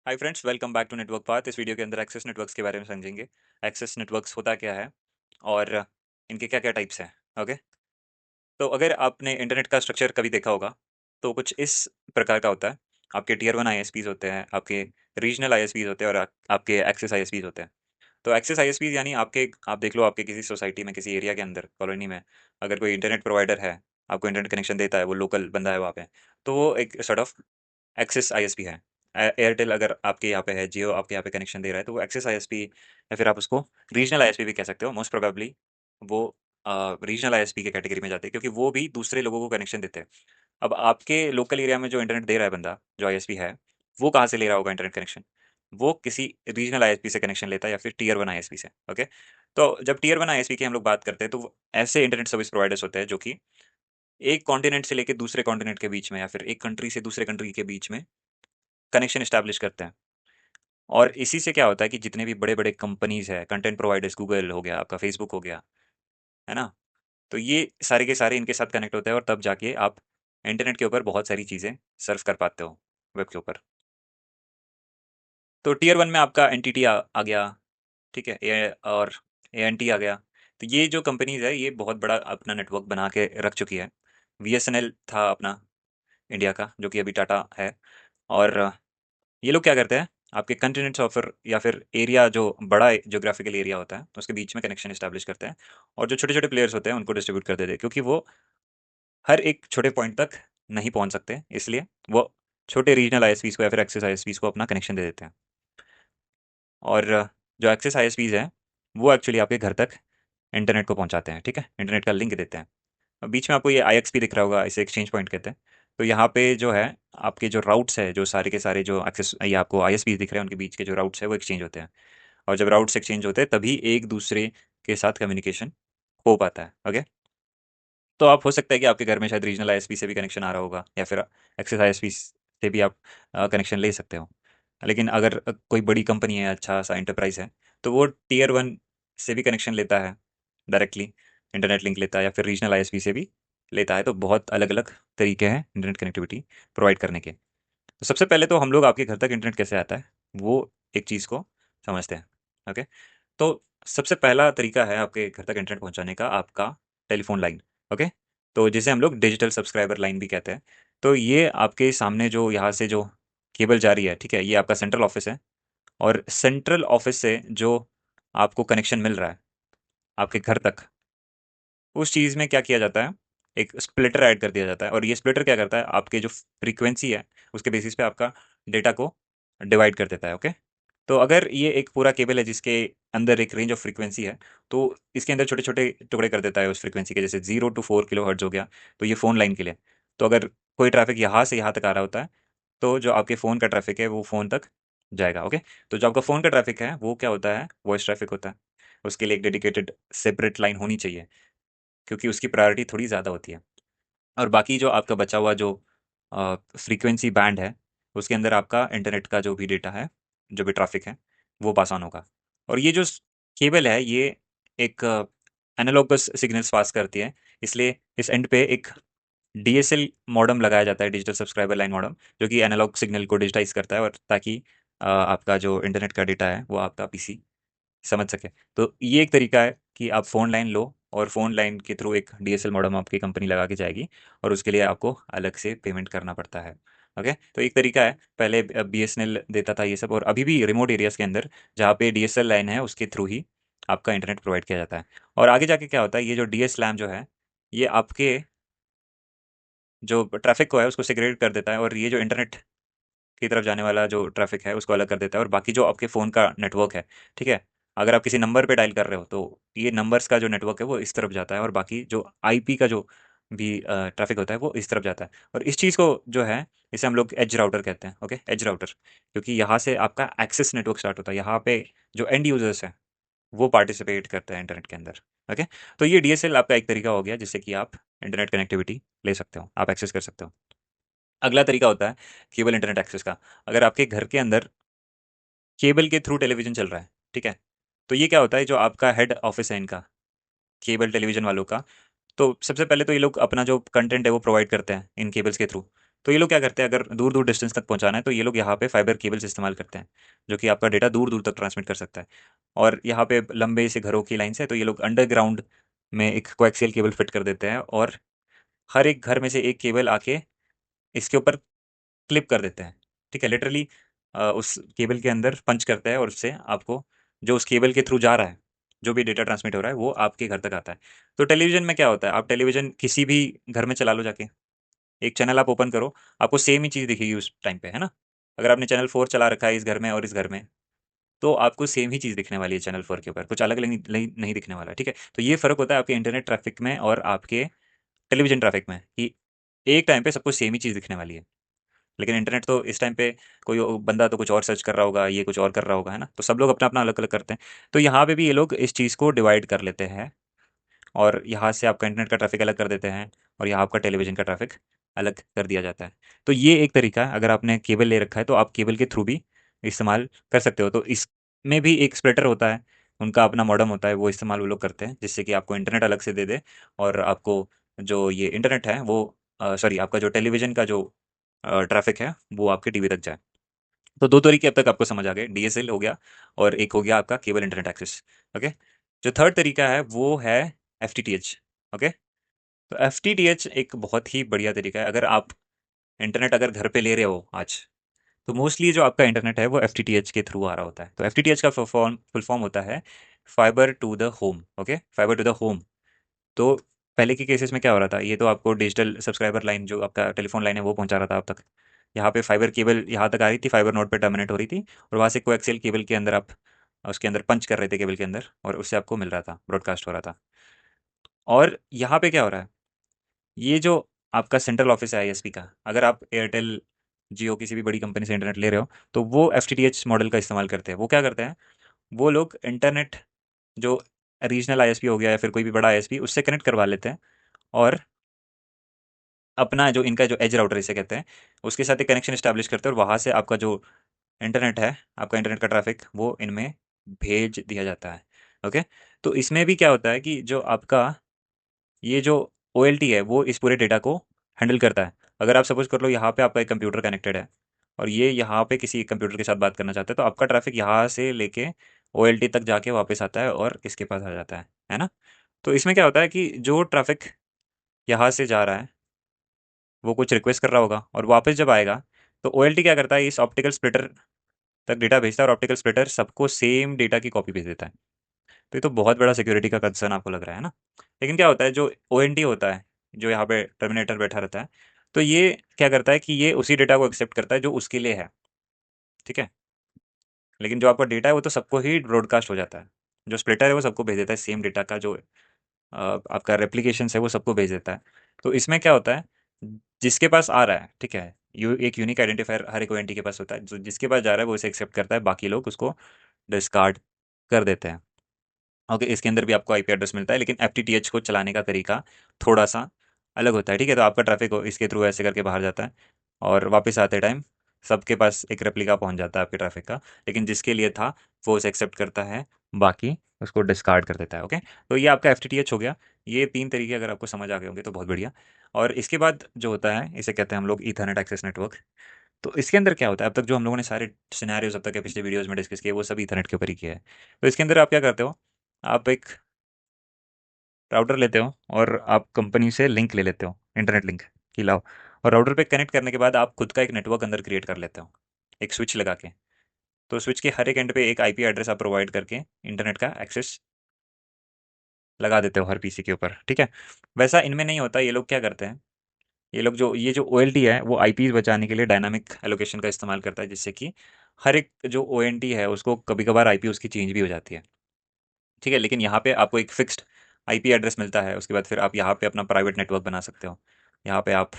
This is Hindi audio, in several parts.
Hi friends, welcome back to network path. इस वीडियो के अंदर एक्सेस नेटवर्क्स के बारे में समझेंगे। एक्सेस नेटवर्क्स होता क्या है और इनके क्या क्या टाइप्स हैं। ओके, तो अगर आपने इंटरनेट का स्ट्रक्चर कभी देखा होगा तो कुछ इस प्रकार का होता है। आपके टीयर वन आईएसपीज होते हैं, आपके रीजनल आईएसपीज होते हैं और आपके एक्सेस आईएसपीज होते हैं। तो एक्सेस आईएसपीज यानी आपके, आप देख लो, आपके किसी सोसाइटी में, किसी एरिया के अंदर, कॉलोनी में अगर कोई इंटरनेट प्रोवाइडर है, आपको इंटरनेट कनेक्शन देता है, वो लोकल बंदा है वहाँ पे, तो वो एक सॉर्ट ऑफ एक्सिस आईएसपी है। एयरटेल अगर आपके यहाँ पे है, जियो आपके यहाँ पे कनेक्शन दे रहा है, तो वो एक्सिस आईएसपी, या फिर आप उसको रीजनल आईएसपी भी कह सकते हो। मोस्ट प्रोबेबली वो रीजनल आईएसपी के कैटेगरी में जाते हैं, क्योंकि वो भी दूसरे लोगों को कनेक्शन देते हैं। अब आपके लोकल एरिया में जो इंटरनेट दे रहा है बंदा, जो आईएसपी है, वो कहाँ से ले रहा होगा इंटरनेट कनेक्शन? वो किसी रीजनल आईएसपी से कनेक्शन लेता है, या फिर टीयर वन आईएसपी से। ओके, तो जब टीयर वन आईएसपी की हम लोग बात करते हैं, तो ऐसे इंटरनेट सर्विस प्रोवाइडर्स होते हैं जो कि एक कॉन्टिनेंट से लेकर दूसरे कॉन्टिनेंट के बीच में, या फिर एक कंट्री से दूसरे कंट्री के बीच में कनेक्शन एस्टैब्लिश करते हैं। और इसी से क्या होता है कि जितने भी बड़े-बड़े कंपनीज़ हैं, कंटेंट प्रोवाइडर्स, गूगल हो गया, आपका फेसबुक हो गया, है ना? तो ये सारे के सारे इनके साथ कनेक्ट होते हैं, और तब जाके आप इंटरनेट के ऊपर बहुत सारी चीज़ें सर्फ कर पाते हो, वेब के ऊपर। तो टियर 1 में आपका एनटीटी आ गया, ठीक है? और एएनटी आ गया। तो ये जो कंपनीज़ है, ये बहुत बड़ा अपना नेटवर्क बना के रख चुकी है। बीएसएनएल था अपना इंडिया का, जो कि अभी टाटा है। और ये लोग क्या करते हैं, आपके कंटिनेंट्स ऑफर या फिर एरिया, जो बड़ा ज्योग्राफिकल एरिया होता है, उसके बीच में कनेक्शन एस्टैब्लिश करते हैं। और जो छोटे छोटे प्लेयर्स होते हैं उनको डिस्ट्रीब्यूट कर देते हैं, क्योंकि वो हर एक छोटे पॉइंट तक नहीं पहुंच सकते, इसलिए वो छोटे रीजनल आईएसपीज को या फिर एक्सेस आईएसपीज को अपना कनेक्शन दे देते हैं। और जो एक्सेस आईएसपीज हैं, वो एक्चुअली आपके घर तक इंटरनेट को पहुंचाते हैं, ठीक है? इंटरनेट का लिंक देते हैं। अब बीच में आपको ये आईएक्सपी दिख रहा होगा, इसे एक्सचेंज पॉइंट कहते हैं। तो यहाँ पे जो है, आपके जो राउट्स है, जो सारे के सारे जो एक्सेस, ये आपको आईएसपी दिख रहे हैं, उनके बीच के जो राउट्स है वो एक्सचेंज होते हैं। और जब राउट्स एक्सचेंज होते हैं, तभी एक दूसरे के साथ कम्युनिकेशन हो पाता है। ओके, तो आप, हो सकता है कि आपके घर में शायद रीजनल आईएसपी से भी कनेक्शन आ रहा होगा, या फिर एक्सेस आईएसपी से भी आप कनेक्शन ले सकते हो। लेकिन अगर कोई बड़ी कंपनी है, अच्छा सा इंटरप्राइज है, तो वो टीयर वन से भी कनेक्शन लेता है डायरेक्टली, इंटरनेट लिंक लेता है, या फिर रीजनल आईएसपी से भी लेता है। तो बहुत अलग अलग तरीके हैं इंटरनेट कनेक्टिविटी प्रोवाइड करने के। तो सबसे पहले तो हम लोग आपके घर तक इंटरनेट कैसे आता है, वो एक चीज़ को समझते हैं। ओके, तो सबसे पहला तरीका है आपके घर तक इंटरनेट पहुंचाने का, आपका टेलीफोन लाइन। ओके, तो जिसे हम लोग डिजिटल सब्सक्राइबर लाइन भी कहते हैं। तो ये आपके सामने जो यहाँ से जो केबल जा रही है, ठीक है, ये आपका सेंट्रल ऑफिस है। और सेंट्रल ऑफिस से जो आपको कनेक्शन मिल रहा है आपके घर तक, उस चीज़ में क्या किया जाता है, एक स्प्लिटर ऐड कर दिया जाता है। और ये स्प्लिटर क्या करता है, आपके जो फ्रीक्वेंसी है, उसके बेसिस पे आपका डेटा को डिवाइड कर देता है। ओके, तो अगर ये एक पूरा केबल है जिसके अंदर एक रेंज ऑफ फ्रीक्वेंसी है, तो इसके अंदर छोटे छोटे टुकड़े कर देता है उस फ्रीक्वेंसी के। जैसे 0 to 4 किलो हर्ट्ज हो गया, तो ये फ़ोन लाइन के लिए। तो अगर कोई ट्रैफिक यहाँ से यहाँ तक आ रहा होता है, तो जो आपके फ़ोन का ट्रैफिक है वो फ़ोन तक जाएगा। ओके, तो जो आपका फ़ोन का ट्रैफिक है वो क्या होता है, वॉइस ट्रैफिक होता है। उसके लिए एक डेडिकेटेड सेपरेट लाइन होनी चाहिए, क्योंकि उसकी प्रायोरिटी थोड़ी ज़्यादा होती है। और बाकी जो आपका बचा हुआ जो फ्रीक्वेंसी बैंड है, उसके अंदर आपका इंटरनेट का जो भी डेटा है, जो भी ट्रैफिक है, वो पास ऑन होगा। और ये जो केबल है, ये एक एनालॉगस सिग्नल्स पास करती है, इसलिए इस एंड पे एक डीएसएल मॉडेम लगाया जाता है, डिजिटल सब्सक्राइबर लाइन मॉडेम, जो कि एनालॉग सिग्नल को डिजिटाइज करता है, और ताकि आपका जो इंटरनेट का डेटा है वो आपका पीसी समझ सके। तो ये एक तरीका है कि आप फ़ोन लाइन लो, और फ़ोन लाइन के थ्रू एक डीएसएल मॉडेम आपकी कंपनी लगा के जाएगी, और उसके लिए आपको अलग से पेमेंट करना पड़ता है। ओके, तो एक तरीका है। पहले बीएसएनएल देता था ये सब, और अभी भी रिमोट एरियाज़ के अंदर जहाँ पे डीएसएल लाइन है, उसके थ्रू ही आपका इंटरनेट प्रोवाइड किया जाता है। और आगे जाके क्या होता है, ये जो डीएसएलएम जो है, ये आपके जो ट्रैफ़िक को है उसको सेग्रीगेट कर देता है, और ये जो इंटरनेट की तरफ जाने वाला जो ट्रैफ़िक है उसको अलग कर देता है। और बाकी जो आपके फ़ोन का नेटवर्क है, ठीक है? अगर आप किसी नंबर पे डायल कर रहे हो, तो ये नंबर्स का जो नेटवर्क है वो इस तरफ जाता है, और बाकी जो आईपी का जो भी ट्रैफ़िक होता है वो इस तरफ जाता है। और इस चीज़ को जो है, इसे हम लोग एज राउटर कहते हैं। ओके, एज राउटर, क्योंकि यहाँ से आपका एक्सेस नेटवर्क स्टार्ट होता है। यहाँ पे जो एंड यूज़र्स हैं, वो पार्टिसिपेट करते हैं इंटरनेट के अंदर। ओके, तो ये डीएसएल आपका एक तरीका हो गया जिससे कि आप इंटरनेट कनेक्टिविटी ले सकते हो, आप एक्सेस कर सकते हो। अगला तरीका होता है केबल इंटरनेट एक्सेस का। अगर आपके घर के अंदर केबल के थ्रू टेलीविज़न चल रहा है, ठीक है? तो ये क्या होता है, जो आपका हेड ऑफ़िस है इनका, केबल टेलीविज़न वालों का, तो सबसे पहले तो ये लोग अपना जो कंटेंट है वो प्रोवाइड करते हैं इन केबल्स के थ्रू। तो ये लोग क्या करते हैं, अगर दूर दूर डिस्टेंस तक पहुंचाना है तो ये लोग यहाँ पे फाइबर केबल्स इस्तेमाल करते हैं, जो कि आपका डेटा दूर दूर तक ट्रांसमिट कर सकता है। और यहाँ पे लंबे से घरों की लाइन से, तो ये लोग अंडरग्राउंड में एक कोएक्सियल केबल फिट कर देते हैं, और हर एक घर में से एक केबल आके इसके ऊपर क्लिप कर देते हैं। ठीक है, लिटरली उस केबल के अंदर पंच करता है, और उससे आपको जो उस केबल के थ्रू जा रहा है, जो भी डेटा ट्रांसमिट हो रहा है, वो आपके घर तक आता है। तो टेलीविजन में क्या होता है, आप टेलीविजन किसी भी घर में चला लो जाके, एक चैनल आप ओपन करो, आपको सेम ही चीज़ दिखेगी उस टाइम पे, है ना? अगर आपने चैनल 4 चला रखा है इस घर में और इस घर में, तो आपको सेम ही चीज़ दिखने वाली है चैनल 4 के ऊपर, कुछ अलग नहीं नहीं नहीं दिखने वाला है, ठीक है? तो ये फ़र्क होता है आपके इंटरनेट ट्रैफ़िक में और आपके टेलीविज़न ट्रैफ़िक में, कि एक टाइम पे सबको सेम ही चीज़ दिखने वाली है। लेकिन इंटरनेट तो इस टाइम पे कोई बंदा तो कुछ और सर्च कर रहा होगा, ये कुछ और कर रहा होगा, है ना? तो सब लोग अपना-अपना अलग-अलग करते हैं। तो यहाँ पे भी ये लोग इस चीज़ को डिवाइड कर लेते हैं, और यहाँ से आपका इंटरनेट का ट्रैफ़िक अलग कर देते हैं, और यहाँ आपका टेलीविज़न का ट्रैफ़िक अलग कर दिया जाता है। तो ये एक तरीका है, अगर आपने केबल ले रखा है तो आप केबल के थ्रू भी इस्तेमाल कर सकते हो। तो इसमें भी एक स्प्लिटर होता है, उनका अपना मॉडेम होता है, वो इस्तेमाल वो लोग करते हैं, जिससे कि आपको इंटरनेट अलग से दे दे, और आपको जो ये इंटरनेट है वो सॉरी, आपका जो टेलीविज़न का जो ट्रैफ़िक है, वो आपके टीवी तक जाए। तो 2 तरीके अब तक आपको समझ आ गए, डीएसएल हो गया, और एक हो गया आपका केबल इंटरनेट एक्सेस। ओके? जो थर्ड तरीका है वो है एफटीटीएच। ओके? तो एफटीटीएच एक बहुत ही बढ़िया तरीका है। अगर आप इंटरनेट अगर घर पे ले रहे हो आज, तो मोस्टली जो आपका इंटरनेट है वो एफटीटीएच के थ्रू आ रहा होता है। तो एफटीटीएच का फुल फॉर्म होता है fibre to the home. Okay? Fibre to the home. तो पहले के केसेस में क्या हो रहा था, ये तो आपको डिजिटल सब्सक्राइबर लाइन, जो आपका टेलीफोन लाइन है, वो पहुंचा रहा था आप तक। यहाँ पे फाइबर केबल यहाँ तक आ रही थी, फाइबर नोड पे टर्मिनेट हो रही थी, और वहाँ से कोएक्सियल केबल के अंदर आप उसके अंदर पंच कर रहे थे केबल के अंदर, और उससे आपको मिल रहा था, ब्रॉडकास्ट हो रहा था। और यहाँ पे क्या हो रहा है, ये जो आपका सेंट्रल ऑफिस है आईएसपी का, अगर आप एयरटेल, जियो, किसी भी बड़ी कंपनी से इंटरनेट ले रहे हो, तो वो एफटीटीएच मॉडल का इस्तेमाल करते हैं। वो क्या करते हैं, वो लोग इंटरनेट जो रीजनल आईएसपी हो गया या फिर कोई भी बड़ा आईएसपी, उससे कनेक्ट करवा लेते हैं, और अपना जो इनका जो एज राउटर इसे कहते हैं, उसके साथ एक कनेक्शन एस्टैब्लिश करते हैं, और वहाँ से आपका जो इंटरनेट है, आपका इंटरनेट का ट्रैफिक, वो इनमें भेज दिया जाता है। ओके? तो इसमें भी क्या होता है कि जो आपका ये जो ओएलटी है, वो इस पूरे डेटा को हैंडल करता है। अगर आप सपोज कर लो यहाँ पे आपका एक कंप्यूटर कनेक्टेड है, और ये यहाँ पे किसी कंप्यूटर के साथ बात करना चाहता है, तो आपका ट्रैफिक यहाँ से लेके ओएलटी तक जाके वापस आता है और इसके पास आ जाता है ना? तो इसमें क्या होता है कि जो ट्रैफिक यहाँ से जा रहा है, वो कुछ रिक्वेस्ट कर रहा होगा, और वापस जब आएगा, तो ओएलटी क्या करता है, इस ऑप्टिकल स्प्लिटर तक डेटा भेजता है, और ऑप्टिकल स्प्लिटर सबको सेम डेटा की कॉपी भेज देता है। तो ये तो बहुत बड़ा सिक्योरिटी का कंसर्न आपको लग रहा है ना? लेकिन क्या होता है, जो ओएनटी होता है, जो यहाँ पे टर्मिनेटर बैठा रहता है, तो ये क्या करता है कि ये उसी डेटा को एक्सेप्ट करता है जो उसके लिए है। ठीक है? लेकिन जो आपका डेटा है वो तो सबको ही ब्रॉडकास्ट हो जाता है। जो स्प्लिटर है वो सबको भेज देता है, सेम डेटा का जो आपका रेप्लिकेशंस है वो सबको भेज देता है। तो इसमें क्या होता है, जिसके पास आ रहा है, ठीक है, एक यूनिक आइडेंटिफायर हर एक ओएनटी के पास होता है, जो जिसके पास जा रहा है वो इसे एक्सेप्ट करता है, बाकी लोग उसको डिस्कार्ड कर देते हैं। ओके? इसके अंदर भी आपको आईपी एड्रेस मिलता है, लेकिन एफटीटीएच को चलाने का तरीका थोड़ा सा अलग होता है। ठीक है? तो आपका ट्रैफिक इसके थ्रू ऐसे करके बाहर जाता है, और वापस आते टाइम सबके पास एक रेप्लिका पहुंच जाता है आपके ट्रैफिक का, लेकिन जिसके लिए था वो उसे एक्सेप्ट करता है, बाकी उसको डिस्कार्ड कर देता है। ओके? तो ये आपका एफटीटीएच हो गया। ये 3 तरीके अगर आपको समझ आ गए होंगे तो बहुत बढ़िया। और इसके बाद जो होता है, इसे कहते हैं हम लोग ईथरनेट एक्सेस नेटवर्क। तो इसके अंदर क्या होता है, अब तक जो हम लोगों ने सारे सिनेरियोज अब तक के पिछले वीडियोस में डिस्कस किए, वो सब ईथरनेट के ऊपर ही किया है। तो इसके अंदर आप क्या करते हो, आप एक राउटर लेते हो, और आप कंपनी से लिंक ले लेते हो, इंटरनेट लिंक कि लाओ, और राउटर पे कनेक्ट करने के बाद आप खुद का एक नेटवर्क अंदर क्रिएट कर लेते हो, एक स्विच लगा के। तो स्विच के हर एक एंड पे एक आईपी एड्रेस आप प्रोवाइड करके इंटरनेट का एक्सेस लगा देते हो हर पीसी के ऊपर। ठीक है? वैसा इनमें नहीं होता। ये लोग क्या करते हैं, ये लोग जो ये जो ओएलटी है, वो आईपी बचाने के लिए डायनामिक एलोकेशन का इस्तेमाल करता है, जिससे कि हर एक जो ओएनटी है उसको कभी कभार आईपी उसकी चेंज भी हो जाती है। ठीक है? लेकिन यहाँ पे आपको एक फिक्स्ड आईपी एड्रेस मिलता है, उसके बाद फिर आप यहाँ पे अपना प्राइवेट नेटवर्क बना सकते हो। यहाँ पे आप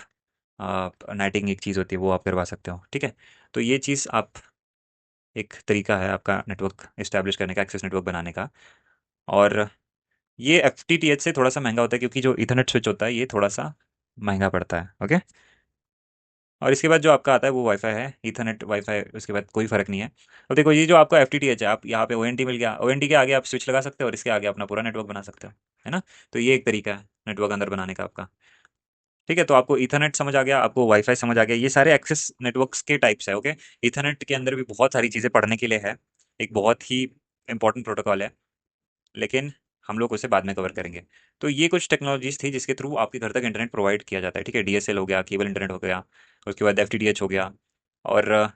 नेटिंग एक चीज़ होती है, वो आप करवा सकते हो। ठीक है? तो ये चीज़ आप, एक तरीका है आपका नेटवर्क इस्टेब्लिश करने का, एक्सेस नेटवर्क बनाने का। और ये एफटीटीएच से थोड़ा सा महंगा होता है, क्योंकि जो इथरनेट स्विच होता है ये थोड़ा सा महंगा पड़ता है। ओके? और इसके बाद जो आपका आता है वो वाईफाई है, ईथरनेट वाईफाई, उसके बाद कोई फ़र्क नहीं है। अब देखो, ये जो आपका एफटीटीएच है, आप यहाँ पे ओएनटी मिल गया, ओएनटी के आगे आप स्विच लगा सकते हो, और इसके आगे अपना पूरा नेटवर्क बना सकते हो, है ना? तो ये एक तरीका है नेटवर्क अंदर बनाने का आपका। ठीक है, तो आपको ईथरनेट समझ आ गया, आपको वाईफाई समझ आ गया, ये सारे एक्सेस नेटवर्क्स के टाइप्स है। ओके, ईथरनेट के अंदर भी बहुत सारी चीज़ें पढ़ने के लिए है, एक बहुत ही इंपॉर्टेंट प्रोटोकॉल है, लेकिन हम लोग उसे बाद में कवर करेंगे। तो ये कुछ टेक्नोलॉजीज थी जिसके थ्रू आपके घर तक इंटरनेट प्रोवाइड किया जाता है। ठीक है, डीएसएल हो गया, केबल इंटरनेट हो गया, उसके बाद एफटीटीएच हो गया, और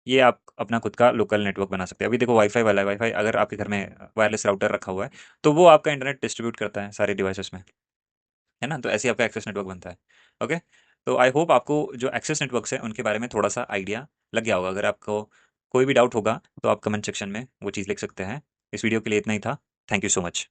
ये आप अपना खुद का लोकल नेटवर्क बना सकते हैं। अभी देखो वाईफाई वाला है, वाईफाई अगर आपके घर में वायरलेस राउटर रखा हुआ है तो वो आपका इंटरनेट डिस्ट्रीब्यूट करता है सारे डिवाइसेस में, है ना? तो ऐसे ही आपका एक्सेस नेटवर्क बनता है। ओके, तो आई होप आपको जो एक्सेस नेटवर्क्स है उनके बारे में थोड़ा सा आइडिया लग गया होगा। अगर आपको कोई भी डाउट होगा तो आप कमेंट सेक्शन में वो चीज़ लिख सकते हैं। इस वीडियो के लिए इतना ही था। Thank you so much.